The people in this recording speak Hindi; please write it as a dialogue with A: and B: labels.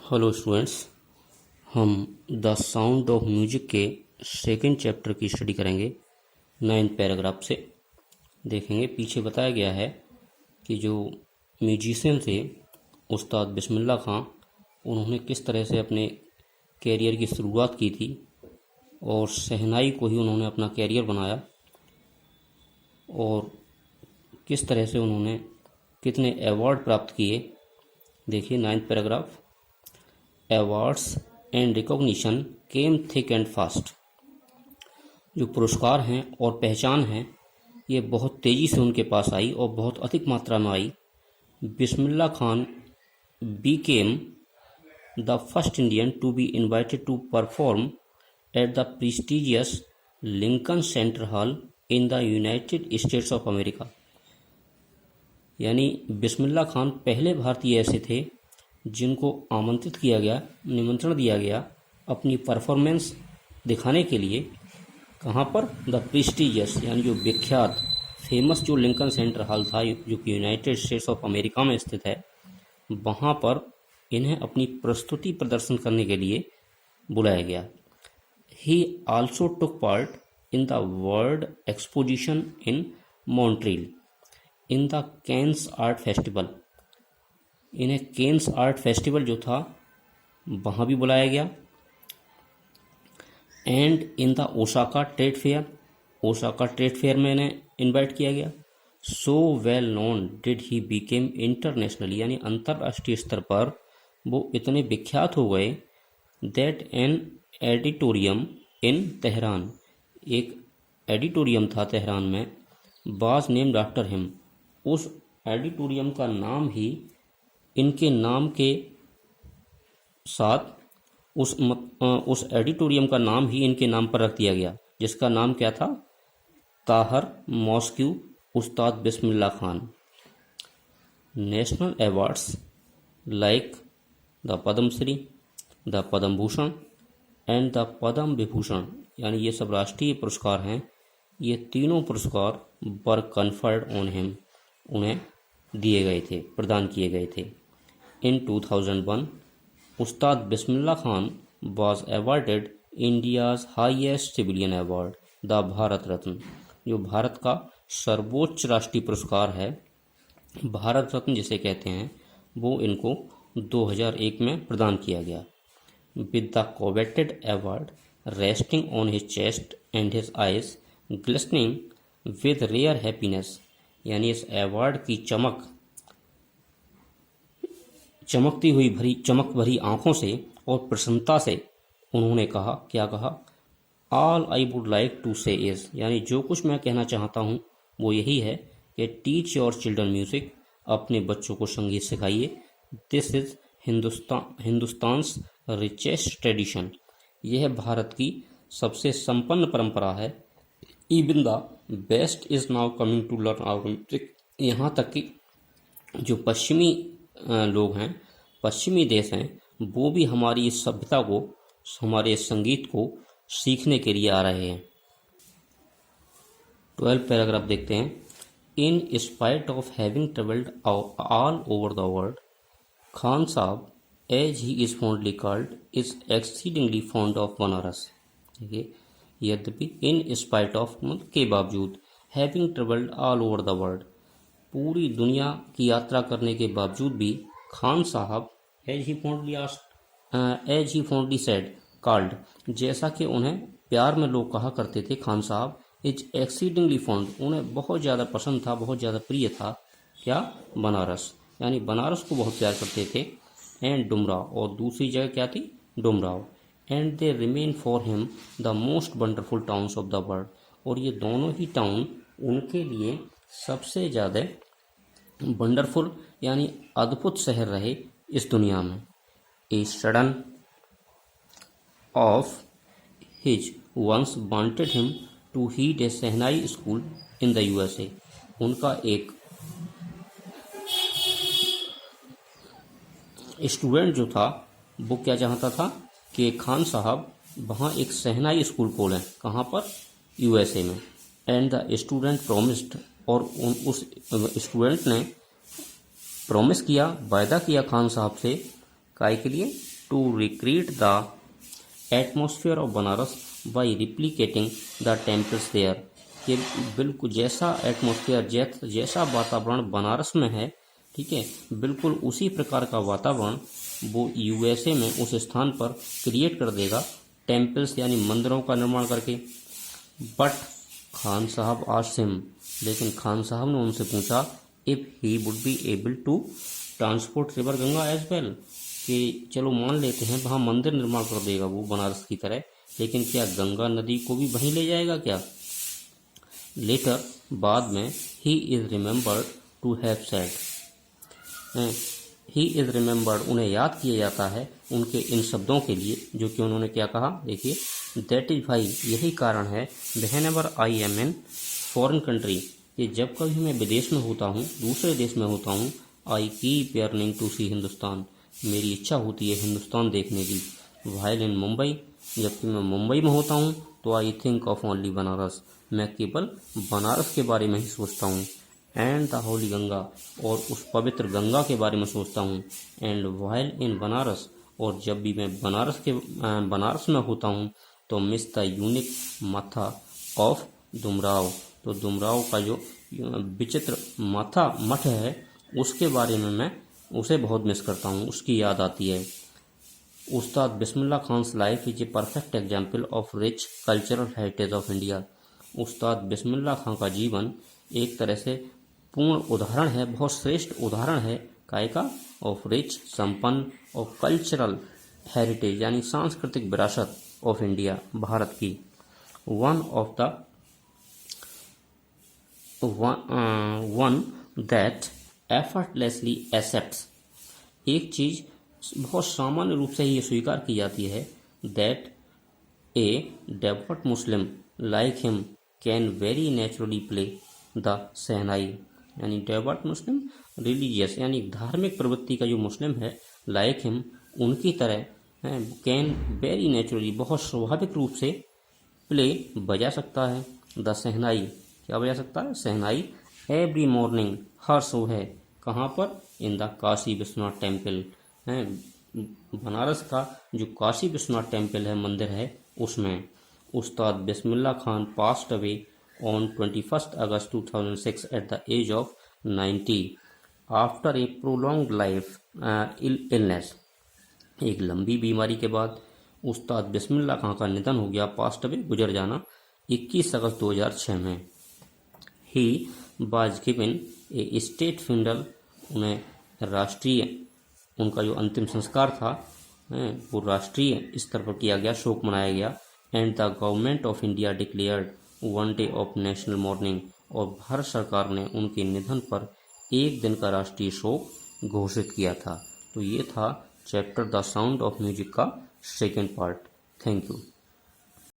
A: हेलो स्टूडेंट्स, हम द साउंड ऑफ म्यूजिक के सेकंड चैप्टर की स्टडी करेंगे। 9th पैराग्राफ से देखेंगे। पीछे बताया गया है कि जो म्यूजिशियन थे उस्ताद बिस्मिल्लाह खां, उन्होंने किस तरह से अपने कैरियर की शुरुआत की थी और शहनाई को ही उन्होंने अपना कैरियर बनाया और किस तरह से उन्होंने कितने अवार्ड प्राप्त किए। देखिए 9th paragraph. Awards and recognition came thick and fast. जो पुरस्कार हैं और पहचान हैं ये बहुत तेज़ी से उनके पास आई और बहुत अधिक मात्रा में आई। Bismillah Khan became the first Indian to be invited to perform at the prestigious Lincoln Center Hall in the United States of America। यानी बिस्मिल्लाह खान पहले भारतीय ऐसे थे जिनको आमंत्रित किया गया, निमंत्रण दिया गया अपनी परफॉर्मेंस दिखाने के लिए। कहाँ पर? द प्रेस्टिजियस यानी जो विख्यात फेमस जो लिंकन सेंटर हॉल था जो कि यूनाइटेड स्टेट्स ऑफ अमेरिका में स्थित है, वहाँ पर इन्हें अपनी प्रस्तुति प्रदर्शन करने के लिए बुलाया गया। ही also took part in the world exposition in Montreal in the cans art festival. इन्हें केन्स आर्ट फेस्टिवल जो था वहाँ भी बुलाया गया। And in the Osaka trade fair, Osaka trade fair में इन्हें इन्वाइट किया गया। So well known did he became internationally, यानी अंतर्राष्ट्रीय स्तर पर वो इतने विख्यात हो गए। दैट एन एडिटोरियम इन तेहरान, एक एडिटोरियम था तेहरान में, वाज नेम्ड आफ्टर हिम। उस एडिटोरियम का नाम ही इनके नाम के साथ उस एडिटोरियम का नाम ही इनके नाम पर रख दिया गया, जिसका नाम क्या था? ताहर mosque Ustad Bismillah Khan. National awards like the Padmashri, the Padma Bhushan and the Padma Vibhushan, यानी ये सब राष्ट्रीय पुरस्कार हैं। ये तीनों पुरस्कार वर कन्फर्ड ऑन हिम, उन्हें दिए गए थे, प्रदान किए गए थे। In 2001, Ustad Bismillah Khan was awarded India's highest civilian award, the Bharat Ratna, जो भारत का सर्वोच्च राष्ट्रीय पुरस्कार है, भारत रत्न जिसे कहते हैं, वो इनको 2001 में प्रदान किया गया। With the coveted award resting on his chest and his eyes glistening with rare happiness, यानी इस अवार्ड की चमकती हुई चमक भरी आंखों से और प्रसन्नता से उन्होंने कहा, क्या कहा? All I would like to say is, यानी जो कुछ मैं कहना चाहता हूँ वो यही है कि टीच योर चिल्ड्रन म्यूजिक, अपने बच्चों को संगीत सिखाइए। This is Hindustan's richest tradition, यह भारत की सबसे संपन्न परंपरा है। Even the best is now coming to learn our music, यहाँ तक कि जो पश्चिमी लोग हैं, पश्चिमी देश हैं, वो भी हमारी इस सभ्यता को, हमारे इस संगीत को सीखने के लिए आ रहे हैं। 12th पैराग्राफ देखते हैं। In spite of having travelled all over the world, Khan साहब as he is fondly called is exceedingly fond of Banaras. देखिए, यद्यपि इन स्पाइट ऑफ के बावजूद, having travelled all over the world, पूरी दुनिया की यात्रा करने के बावजूद भी खान साहब as he fondly said called, जैसा कि उन्हें प्यार में लोग कहा करते थे, खान साहब इज एक्सीडिंगली फॉन्ड, उन्हें बहुत ज़्यादा पसंद था, बहुत ज़्यादा प्रिय था, क्या? बनारस, यानी बनारस को बहुत प्यार करते थे। एंड डुमराव, और दूसरी जगह क्या थी? Dumraon. And they remain for him the most wonderful towns of the world, और ये दोनों ही टाउन उनके लिए सबसे ज़्यादा वंडरफुल यानी अद्भुत शहर रहे इस दुनिया में। A sudden of his once wanted him to heed a shehnai school in the USA, उनका एक स्टूडेंट जो था वो क्या चाहता था कि खान साहब वहाँ एक शहनाई स्कूल खोलें। कहाँ पर? USA में। एंड द स्टूडेंट प्रोमिस्ड, और उस स्टूडेंट ने प्रॉमिस किया, वायदा किया खान साहब से, काय के लिए? to recreate the atmosphere of Banaras by replicating the temples there। कि बिल्कुल जैसा एटमॉस्फेयर जैसा वातावरण बनारस में है, ठीक है, बिल्कुल उसी प्रकार का वातावरण वो यूएसए में उस स्थान पर क्रिएट कर देगा, टेम्पल्स यानी मंदिरों का निर्माण करके। बट खान साहब आस्क्ड हिम, लेकिन खान साहब ने उनसे पूछा, if he would be able to transport river Ganga as well, कि चलो मान लेते हैं वहाँ मंदिर निर्माण कर देगा वो बनारस की तरह, लेकिन क्या गंगा नदी को भी वहीं ले जाएगा क्या? लेटर, बाद में, he is remembered to have said, he is remembered, उन्हें याद किया जाता है उनके इन शब्दों के लिए जो कि उन्होंने क्या कहा, देखिए, दैट इज भाई, यही कारण है, whenever I am in foreign country, कि जब कभी मैं विदेश में होता हूँ, दूसरे देश में होता हूँ, आई कीप yearning टू सी हिंदुस्तान, मेरी इच्छा होती है हिंदुस्तान देखने की। व्हाइल इन मुंबई, जबकि मैं मुंबई में होता हूँ तो I think of only Banaras, मैं केवल बनारस के बारे में ही सोचता हूँ। एंड द होली गंगा, और उस पवित्र गंगा के बारे में सोचता हूँ। एंड व्हाइल इन बनारस, और जब भी मैं बनारस में होता हूँ तो मिस द यूनिक माथा ऑफ डुमराव, तो डुमराव का जो विचित्र माथा मठ है उसके बारे में मैं उसे बहुत मिस करता हूँ, उसकी याद आती है। Ustad Bismillah Khan's life is a perfect example of rich cultural heritage of India, Ustad Bismillah खां का जीवन एक तरह से पूर्ण उदाहरण है, बहुत श्रेष्ठ उदाहरण है, काय का, ऑफ रिच, संपन्न, और कल्चरल हेरिटेज यानी सांस्कृतिक विरासत ऑफ इंडिया, भारत की। वन दैट एफर्टलेसली एक्सेप्ट्स, एक चीज़ बहुत सामान्य रूप से ये स्वीकार की जाती है, that a devout Muslim like him can very naturally play the shehnai, यानी डेवोट मुस्लिम, रिलीजियस यानी धार्मिक प्रवृत्ति का जो मुस्लिम है, लाइक हिम, उनकी तरह, कैन वेरी नेचुरली, बहुत स्वाभाविक रूप से, प्ले, बजा सकता है, द शहनाई, क्या बजा सकता है, शहनाई, एवरी मॉर्निंग, हर सुबह, कहाँ पर, in the Kashi Vishwanath temple, है बनारस का जो काशी विश्वनाथ टेम्पल है, मंदिर है, उसमें। Ustad Bismillah Khan passed away on 21 August 2006 at the age of 90 after a prolonged life illness, एक लंबी बीमारी के बाद उस्ताद बिस्मिल्लाह खां का निधन हो गया, पास्ट अवे, गुजर जाना, 21 अगस्त 2006 में। He was given A state funeral, उन्हें राष्ट्रीय, उनका जो अंतिम संस्कार था वो राष्ट्रीय स्तर पर किया गया, शोक मनाया गया। And the government of India declared 1 day of national morning, और भारत सरकार ने उनके निधन पर एक दिन का राष्ट्रीय शोक घोषित किया था। तो ये था chapter the sound of music का सेकेंड पार्ट। Thank you.